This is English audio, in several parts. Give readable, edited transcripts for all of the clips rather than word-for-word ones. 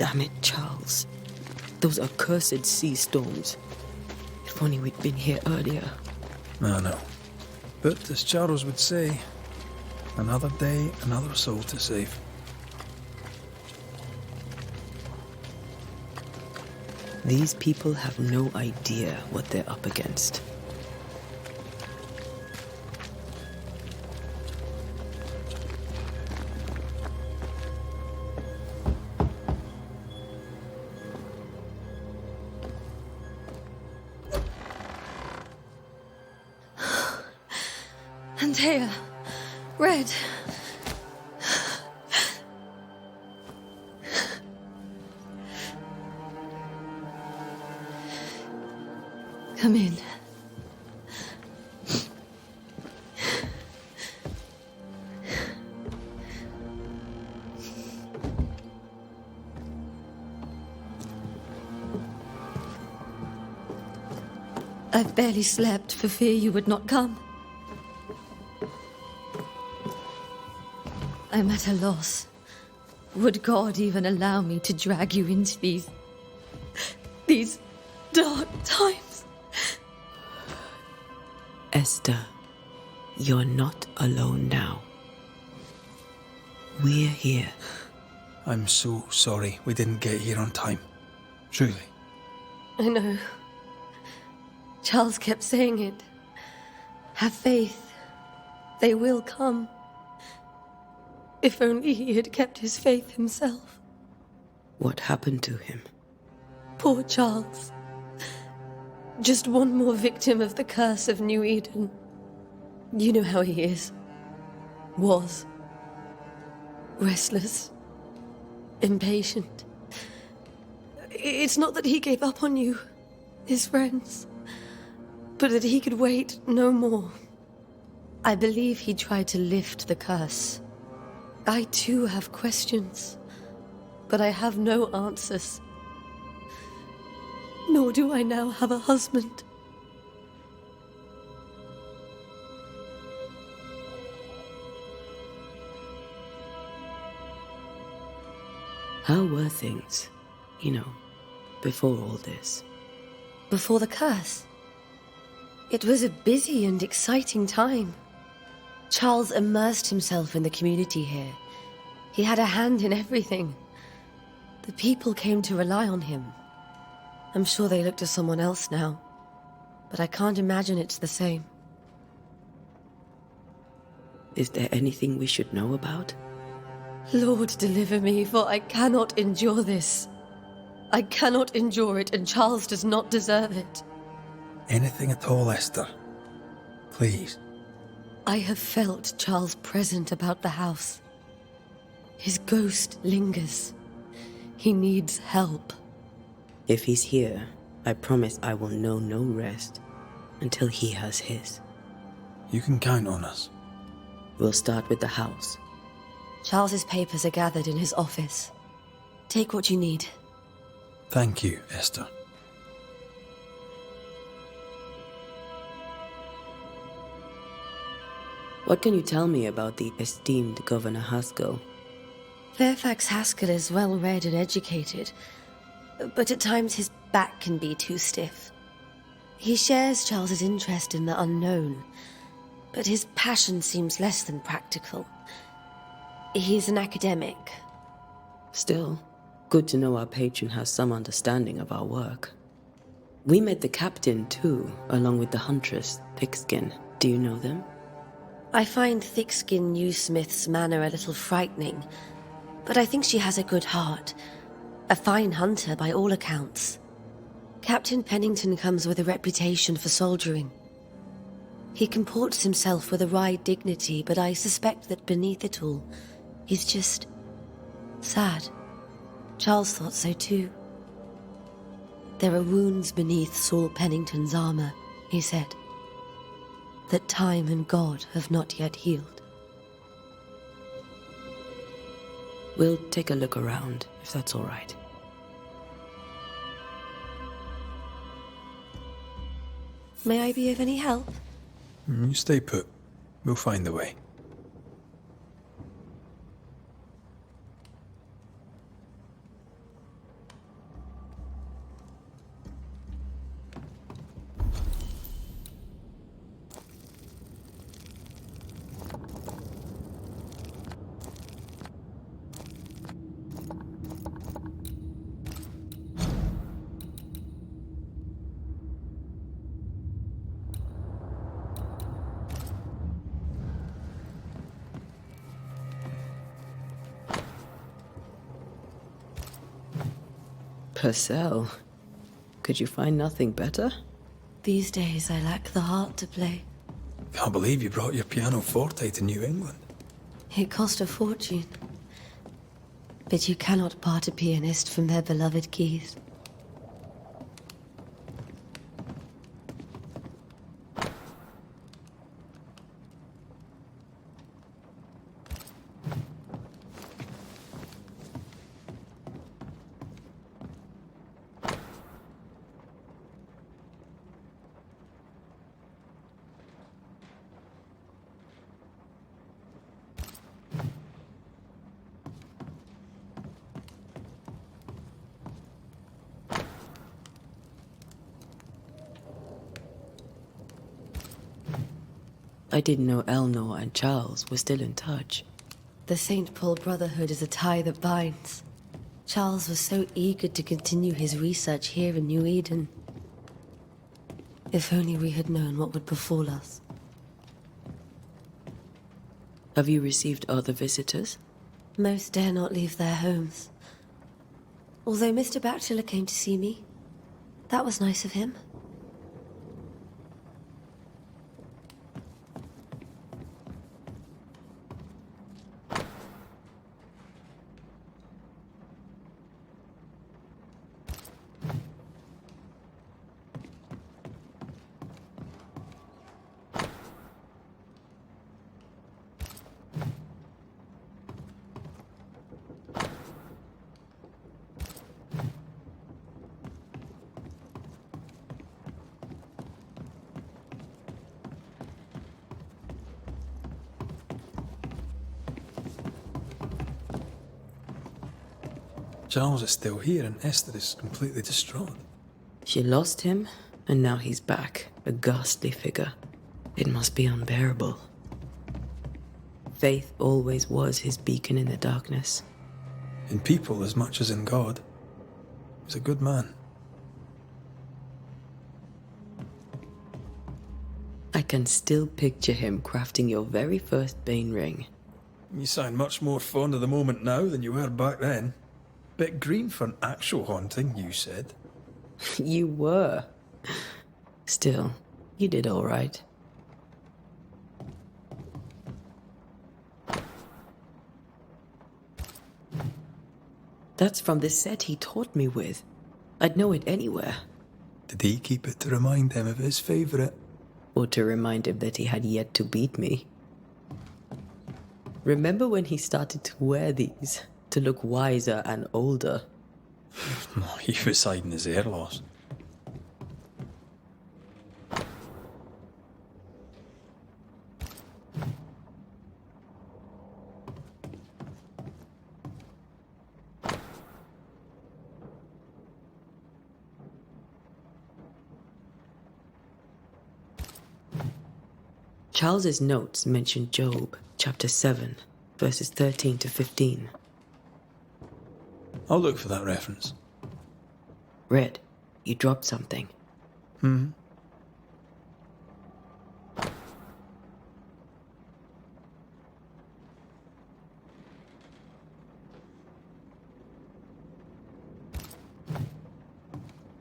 Damn it, Charles. Those accursed sea storms. If only we'd been here earlier. I know. But as Charles would say, another day, another soul to save. These people have no idea what they're up against. Antea, Red. Come in. I've barely slept for fear you would not come. I'm at a loss. Would God even allow me to drag you into these dark times? Esther, you're not alone now. We're here. I'm so sorry we didn't get here on time. Truly. I know. Charles kept saying it. Have faith. They will come. If only he had kept his faith himself. What happened to him? Poor Charles. Just one more victim of the curse of New Eden. You know how he is. Was. Restless. Impatient. It's not that he gave up on you, his friends, but that he could wait no more. I believe he tried to lift the curse. I too have questions, but I have no answers. Nor do I now have a husband. How were things, before all this? Before the curse? It was a busy and exciting time. Charles immersed himself in the community here. He had a hand in everything. The people came to rely on him. I'm sure they look to someone else now, but I can't imagine it's the same. Is there anything we should know about? Lord, deliver me, for I cannot endure this. I cannot endure it, and Charles does not deserve it. Anything at all, Esther. Please. I have felt Charles present about the house. His ghost lingers. He needs help. If he's here, I promise I will know no rest until he has his. You can count on us. We'll start with the house. Charles's papers are gathered in his office. Take what you need. Thank you, Esther. What can you tell me about the esteemed Governor Haskell? Fairfax Haskell is well read and educated, but at times his back can be too stiff. He shares Charles's interest in the unknown, but his passion seems less than practical. He's an academic. Still, good to know our patron has some understanding of our work. We met the captain too, along with the huntress, Thickskin. Do you know them? I find Thickskin Newsmith's manner a little frightening, but I think she has a good heart. A fine hunter by all accounts. Captain Pennington comes with a reputation for soldiering. He comports himself with a wry dignity, but I suspect that beneath it all, he's just sad. Charles thought so too. There are wounds beneath Saul Pennington's armor, he said, that time and God have not yet healed. We'll take a look around, if that's all right. May I be of any help? You stay put. We'll find a way. Purcell. Could you find nothing better? These days, I lack the heart to play. Can't believe you brought your pianoforte to New England. It cost a fortune. But you cannot part a pianist from their beloved keys. I didn't know Eleanor and Charles were still in touch. The St. Paul Brotherhood is a tie that binds. Charles was so eager to continue his research here in New Eden. If only we had known what would befall us. Have you received other visitors? Most dare not leave their homes. Although Mr. Bachelor came to see me. That was nice of him. Charles is still here and Esther is completely distraught. She lost him, and now he's back, a ghastly figure. It must be unbearable. Faith always was his beacon in the darkness. In people as much as in God. He was a good man. I can still picture him crafting your very first Bane ring. You sound much more fond of the moment now than you were back then. Bit green for an actual haunting, you said. You were. Still, you did all right. That's from the set he taught me with. I'd know it anywhere. Did he keep it to remind him of his favourite? Or to remind him that he had yet to beat me. Remember when he started to wear these, to look wiser and older? He was hiding his hair loss. Charles's notes mention Job, chapter 7, verses 13 to 15. I'll look for that reference. Red, you dropped something.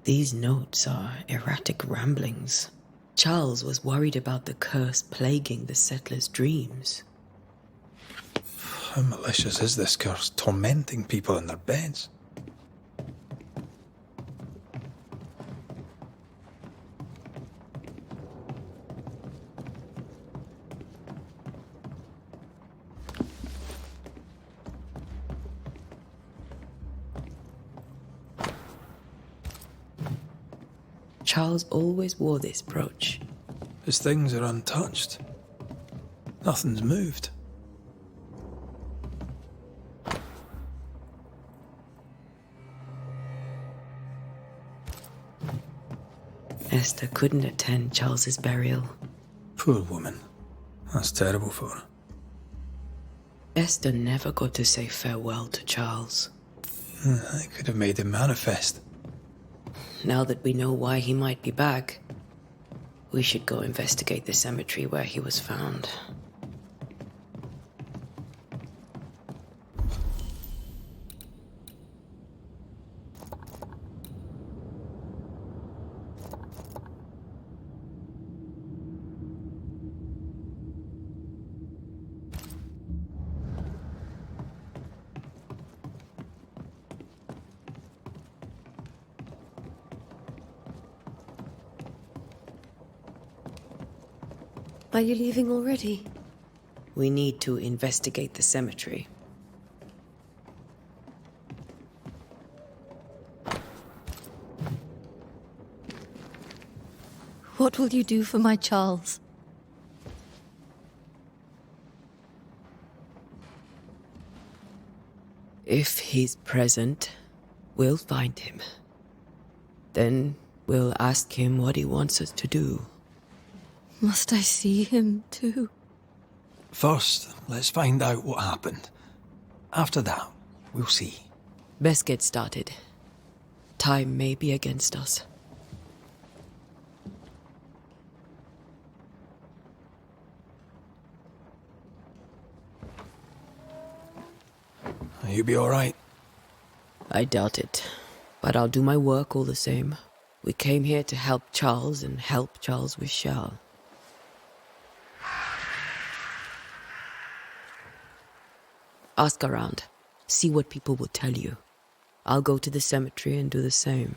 These notes are erratic ramblings. Charles was worried about the curse plaguing the settlers' dreams. How malicious is this curse, tormenting people in their beds? Charles always wore this brooch. His things are untouched. Nothing's moved. Esther couldn't attend Charles's burial. Poor woman. That's terrible for her. Esther never got to say farewell to Charles. I could have made him manifest. Now that we know why he might be back, we should go investigate the cemetery where he was found. Are you leaving already? We need to investigate the cemetery. What will you do for my Charles? If he's present, we'll find him. Then we'll ask him what he wants us to do. Must I see him too? First, let's find out what happened. After that, we'll see. Best get started. Time may be against us. You be alright? I doubt it, but I'll do my work all the same. We came here to help Charles, and help Charles we shall. Ask around. See what people will tell you. I'll go to the cemetery and do the same.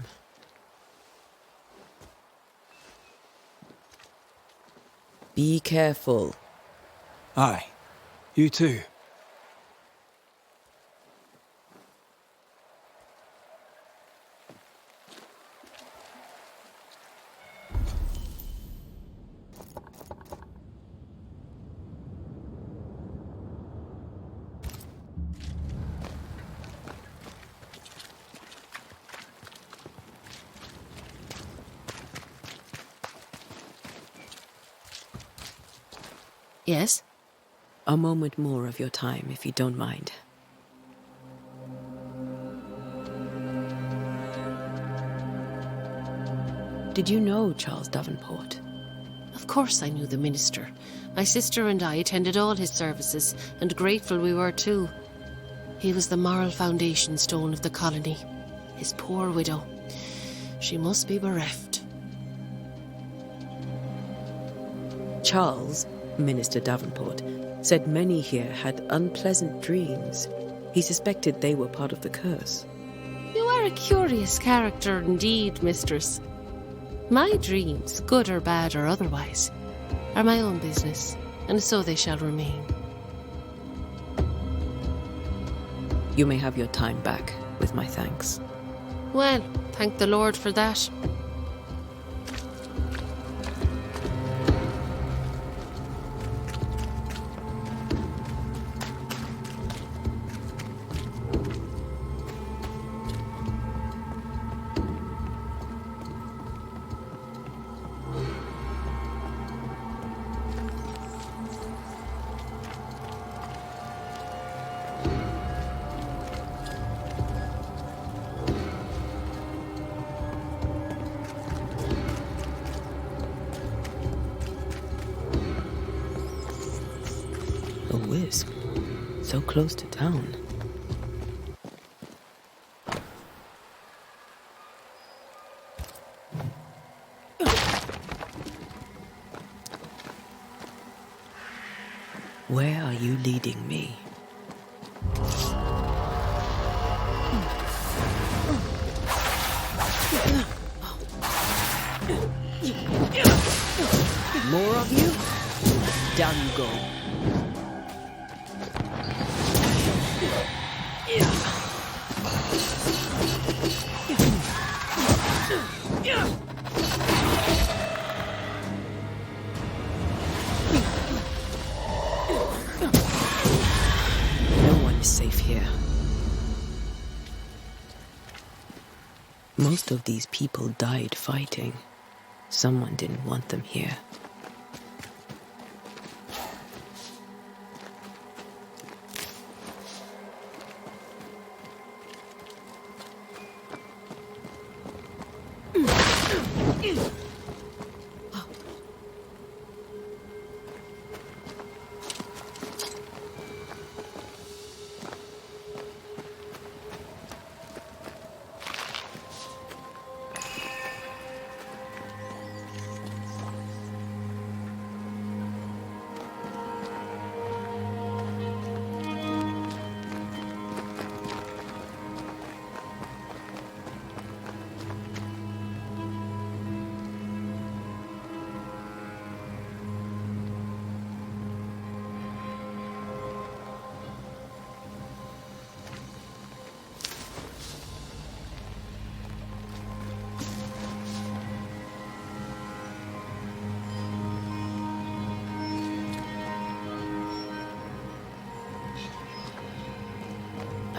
Be careful. Aye. You too. Yes? A moment more of your time, if you don't mind. Did you know Charles Davenport? Of course I knew the minister. My sister and I attended all his services, and grateful we were too. He was the moral foundation stone of the colony. His poor widow. She must be bereft. Charles, Minister Davenport, said many here had unpleasant dreams. He suspected they were part of the curse. You are a curious character indeed, mistress. My dreams, good or bad or otherwise, are my own business, and so they shall remain. You may have your time back, with my thanks. Well, thank the Lord for that. A wisp. So close to town. Where are you leading me? More of you? Down you go. No one is safe here. Most of these people died fighting. Someone didn't want them here.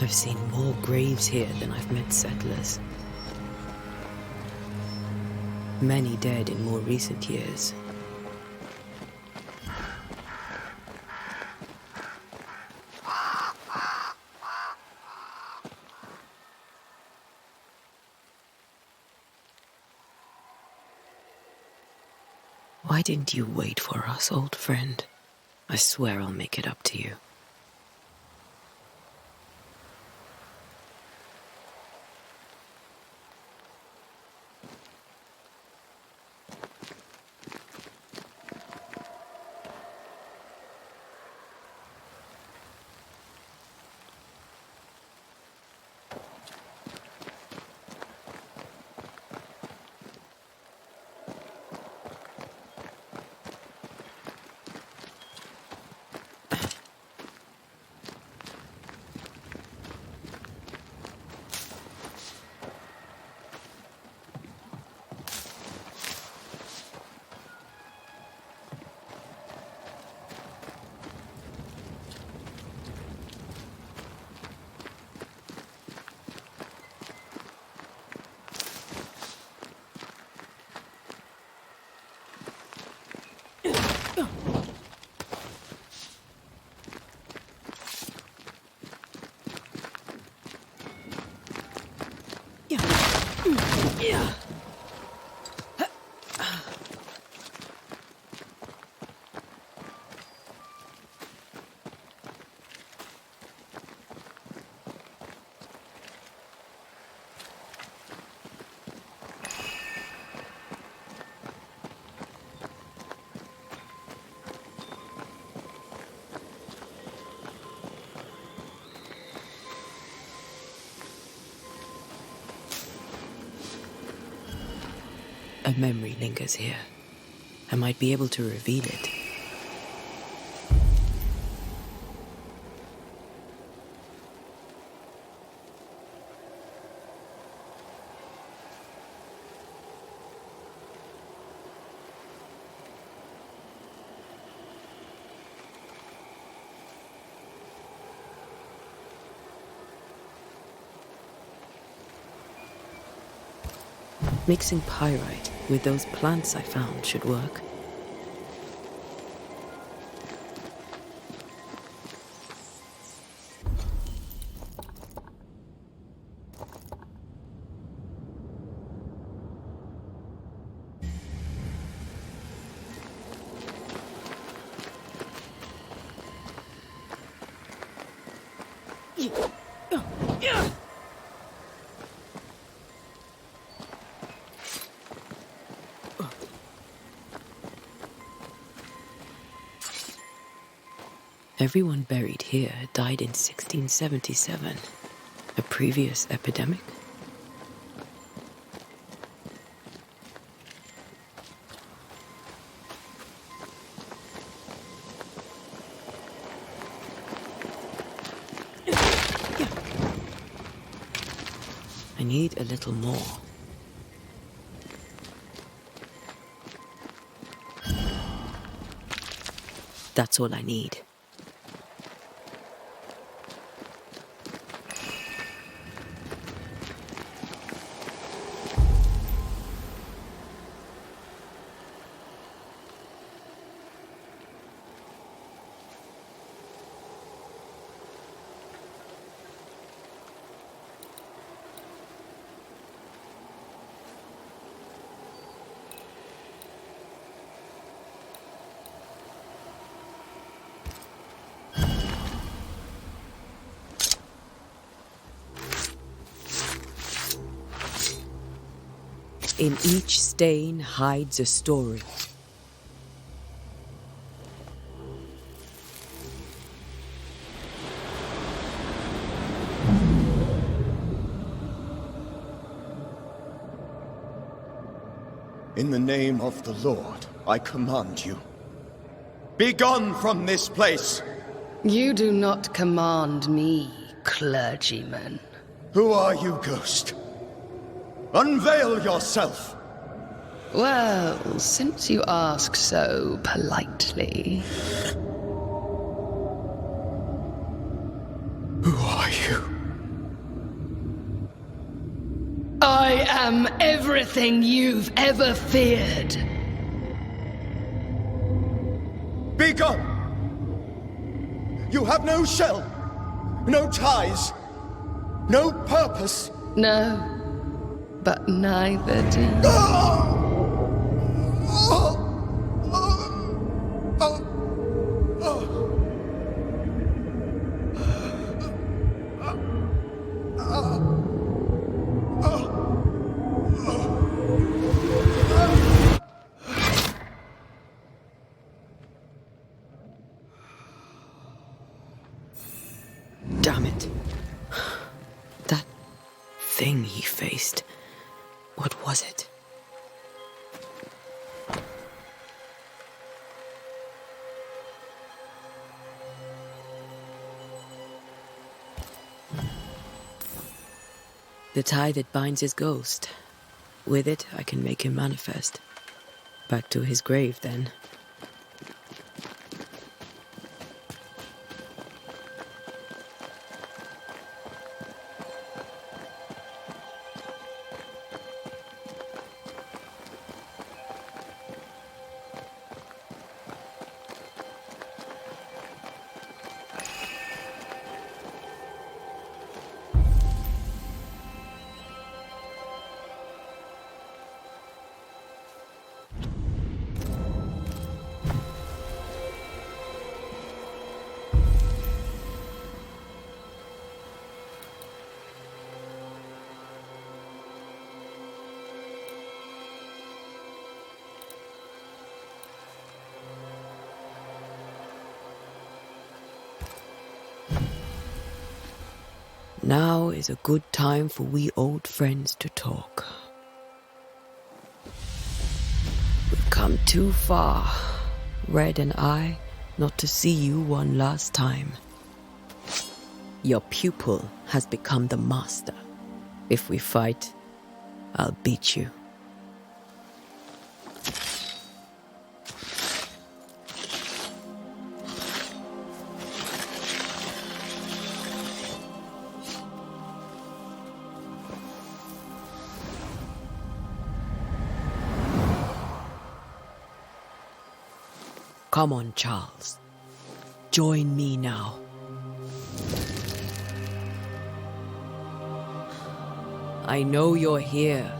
I've seen more graves here than I've met settlers. Many dead in more recent years. Why didn't you wait for us, old friend? I swear I'll make it up to you. A memory lingers here. I might be able to reveal it. Mixing pyrite with those plants I found should work. Everyone buried here died in 1677. A previous epidemic? I need a little more. That's all I need. In each stain hides a story. In the name of the Lord, I command you. Be gone from this place! You do not command me, clergyman. Who are you, ghost? Unveil yourself! Well, since you ask so politely... Who are you? am everything you've ever feared. Be gone! You have no shell, no ties, no purpose. No, but neither do you. Damn it. That thing he faced. What was it? The tie that binds his ghost. With it, I can make him manifest. Back to his grave, then. Now is a good time for we old friends to talk. We've come too far, Red and I, not to see you one last time. Your pupil has become the master. If we fight, I'll beat you. Come on, Charles. Join me now. I know you're here.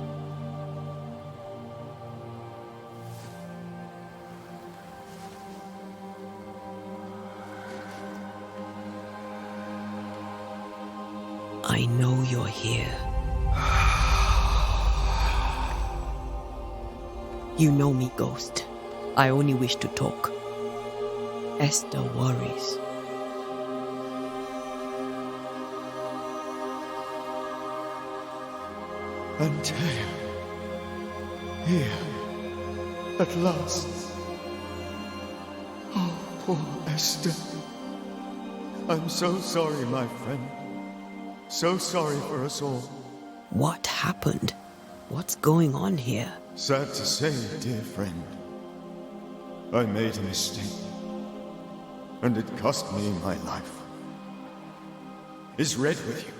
I know you're here. You know me, Ghost. I only wish to talk. Esther worries. Antea. Here. At last. Oh, poor Esther. I'm so sorry, my friend. So sorry for us all. What happened? What's going on here? Sad to say, dear friend. I made a mistake. And it cost me my life. Is Red with you?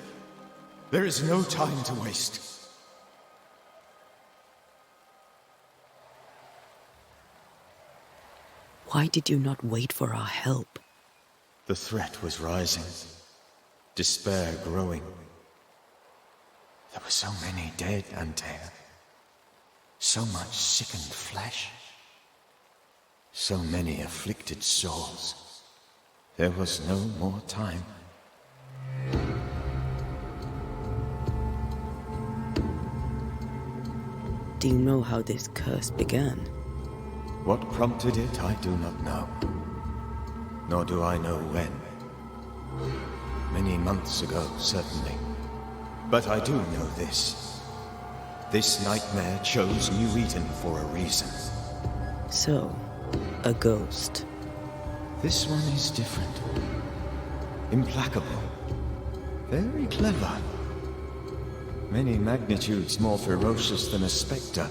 There is no time to waste. Why did you not wait for our help? The threat was rising. Despair growing. There were so many dead, Antea. So much sickened flesh. So many afflicted souls. There was no more time. Do you know how this curse began? What prompted it, I do not know. Nor do I know when. Many months ago, certainly. But I do know this. This nightmare chose New Eden for a reason. So, a ghost. This one is different. Implacable. Very clever. Many magnitudes more ferocious than a spectre.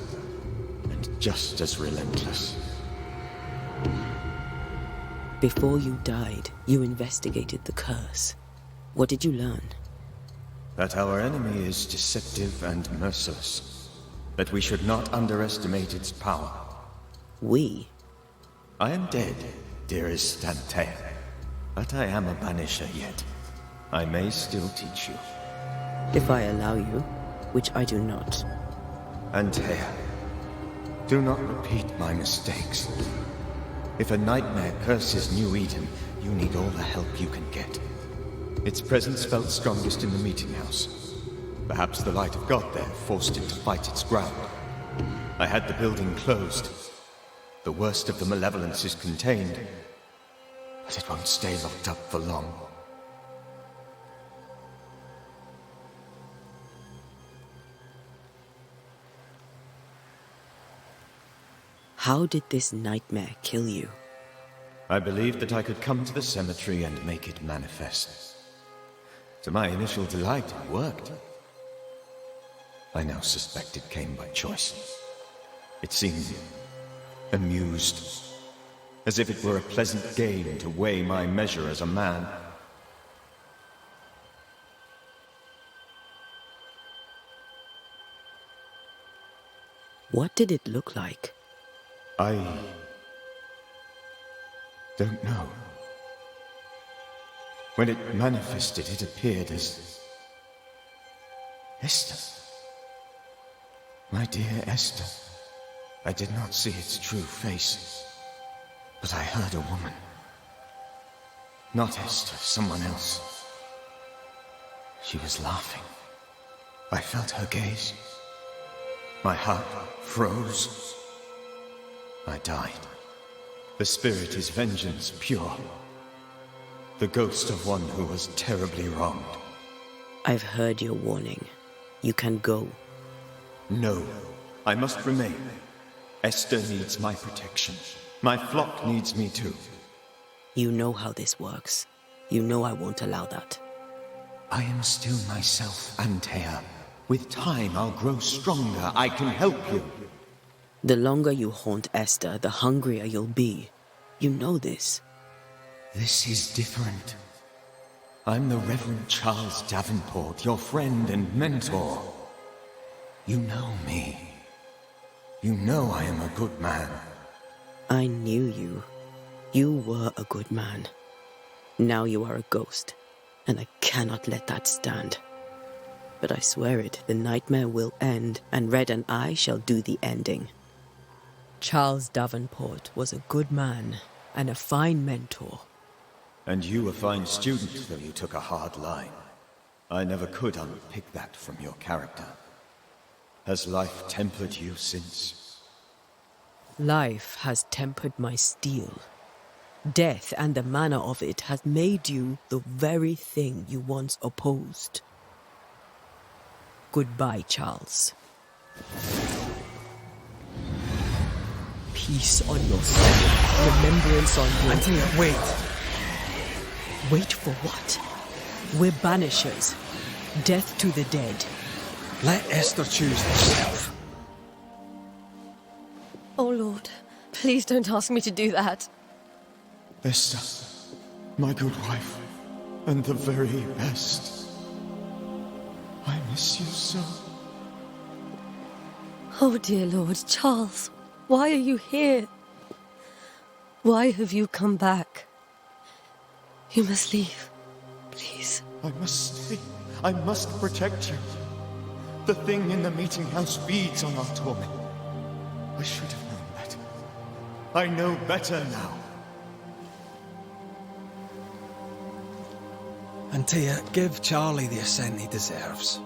And just as relentless. Before you died, you investigated the curse. What did you learn? That our enemy is deceptive and merciless. that we should not underestimate its power. We? I am dead, dearest Antea, but I am a Banisher yet. I may still teach you. If I allow you, which I do not. Antea, do not repeat my mistakes. If a nightmare curses New Eden, you need all the help you can get. Its presence felt strongest in the meeting house. Perhaps the light of God there forced it to fight its ground. I had the building closed. The worst of the malevolence is contained, but it won't stay locked up for long. How did this nightmare kill you? I believed that I could come to the cemetery and make it manifest. To my initial delight, it worked. I now suspect it came by choice. It seemed amused, as if it were a pleasant game to weigh my measure as a man. What did it look like? I don't know. When it manifested, it appeared as Esther. My dear Esther. I did not see its true face, but I heard a woman. Not Esther, someone else. She was laughing. I felt her gaze. My heart froze. I died. The spirit is vengeance pure. The ghost of one who was terribly wronged. I've heard your warning. You can go. No, I must remain. Esther needs my protection. My flock needs me too. You know how this works. You know I won't allow that. I am still myself, Antea. With time, I'll grow stronger. I can help you. The longer you haunt Esther, the hungrier you'll be. You know this. This is different. I'm the Reverend Charles Davenport, your friend and mentor. You know me. You know I am a good man. I knew you. You were a good man. Now you are a ghost, and I cannot let that stand. But I swear it, the nightmare will end, and Red and I shall do the ending. Charles Davenport was a good man and a fine mentor. And you a fine student, though you took a hard line. I never could unpick that from your character. Has life tempered you since? Life has tempered my steel. Death and the manner of it has made you the very thing you once opposed. Goodbye, Charles. Peace on your soul, remembrance on your... Antea, wait! Wait for what? We're Banishers. Death to the dead. Let Esther choose herself. Oh, Lord, please don't ask me to do that. Esther, my good wife, and the very best. I miss you so. Oh, dear Lord, Charles, why are you here? Why have you come back? You must leave, please. I must stay. I must protect you. The thing in the meeting house feeds on our torment. I should have known better. I know better now. Antea, give Charlie the ascent he deserves.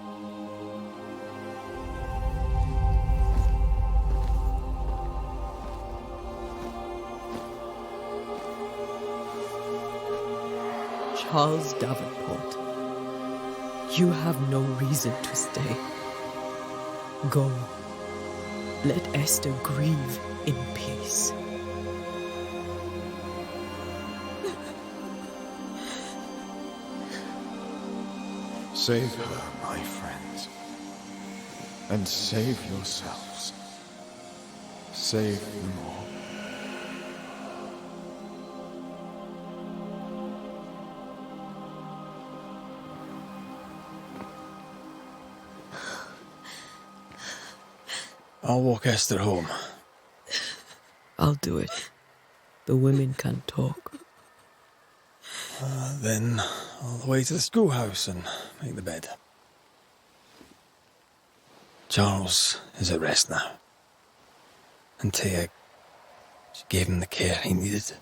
Charles Davenport, you have no reason to stay. Go. Let Esther grieve in peace. Save her, my friends. And save yourselves. Save them all. I'll walk Esther home. I'll do it. The women can't talk. Then all the way to the schoolhouse and make the bed. Charles is at rest now. Antea, she gave him the care he needed.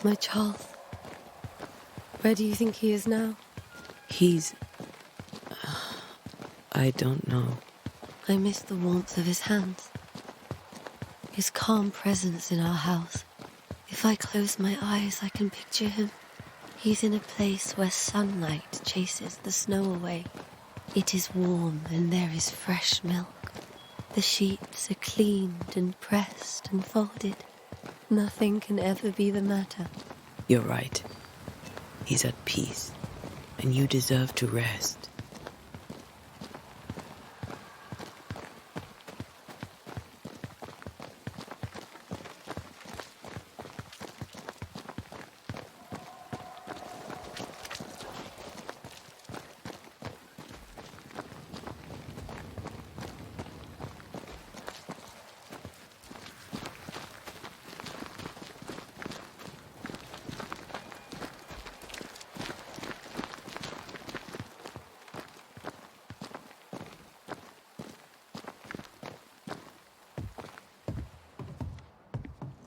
My Charles. Where do you think he is now? He's... I don't know. I miss the warmth of his hands. His calm presence in our house. If I close my eyes, I can picture him. He's in a place where sunlight chases the snow away. It is warm and there is fresh milk. The sheets are cleaned and pressed and folded. Nothing can ever be the matter. You're right. He's at peace, and you deserve to rest.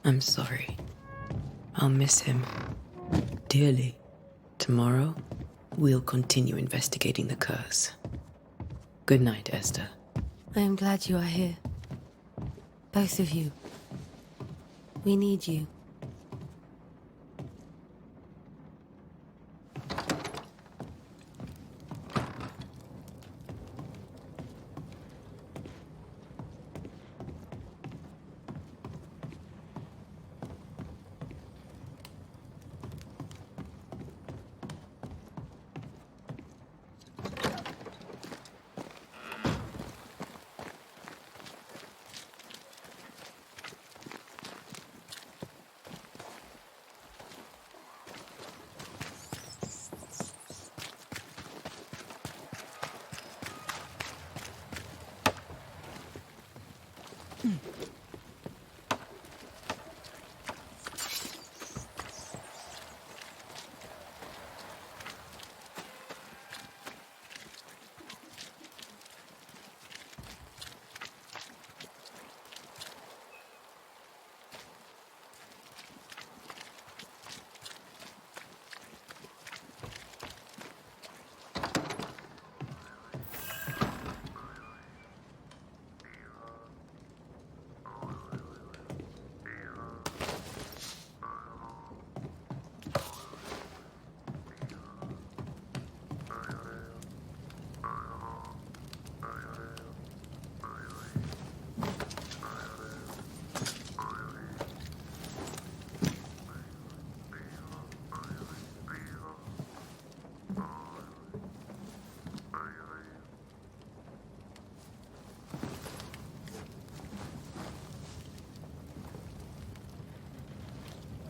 I'm sorry. I'll miss him dearly. Tomorrow, we'll continue investigating the curse. Good night, Esther. I am glad you are here. Both of you. We need you.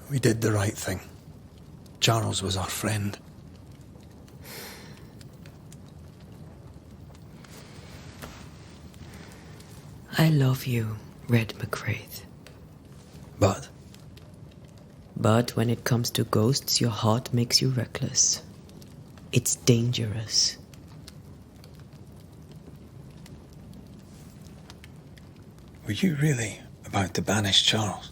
We did the right thing. Charles was our friend. I love you, Red McRaith. But But when it comes to ghosts, your heart makes you reckless. It's dangerous. were you really about to banish Charles?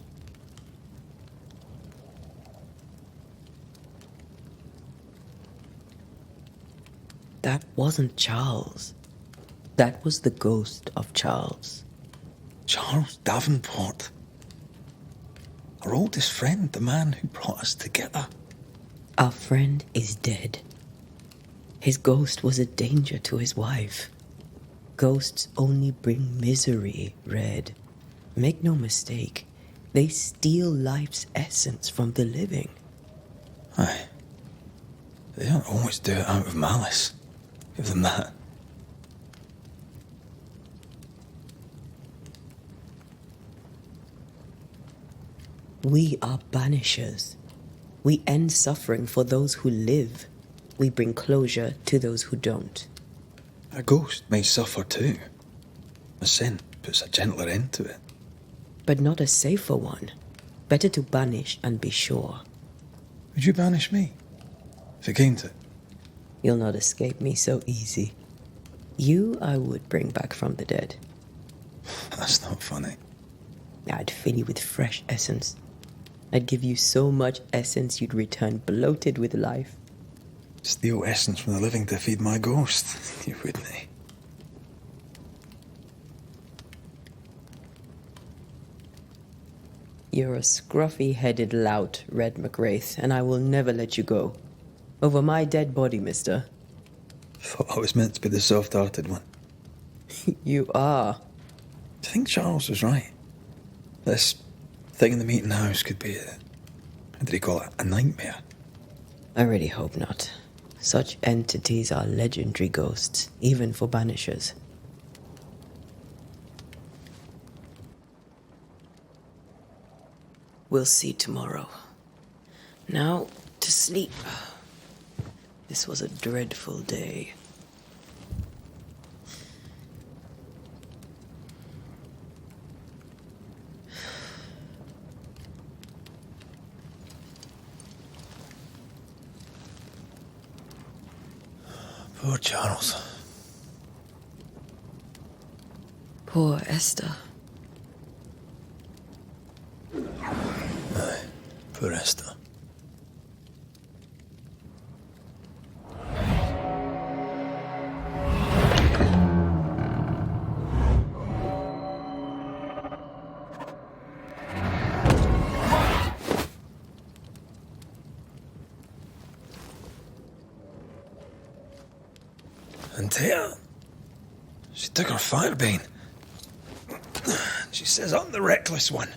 That wasn't Charles. That was the ghost of Charles. Charles Davenport. Our oldest friend, the man who brought us together. Our friend is dead. His ghost was a danger to his wife. Ghosts only bring misery, Red. Make no mistake, They steal life's essence from the living. Aye. They don't always do it out of malice. Give them that. We are banishers. We end suffering for those who live. We bring closure to those who don't. A ghost may suffer too. A sin puts a gentler end to it. But not a safer one. Better to banish and be sure. Would you banish me? If it came to it? You'll not escape me so easy. You I would bring back from the dead. That's not funny. I'd fill you with fresh essence. I'd give you so much essence you'd return bloated with life. Steal essence from the living to feed my ghost. You wouldn't, eh? You're a scruffy-headed lout, Red McWraith, and I will never let you go. Over my dead body, mister. Thought I was meant to be the soft-hearted one. You are. Do you think Charles was right? This thing in the meeting house could be how did he call it? A nightmare? I really hope not. Such entities are legendary ghosts, even for banishers. We'll see tomorrow. Now, to sleep. This was a dreadful day. Poor Charles. Poor Esther. Aye, poor Esther. Antea, she took her firebane. She says I'm the reckless one.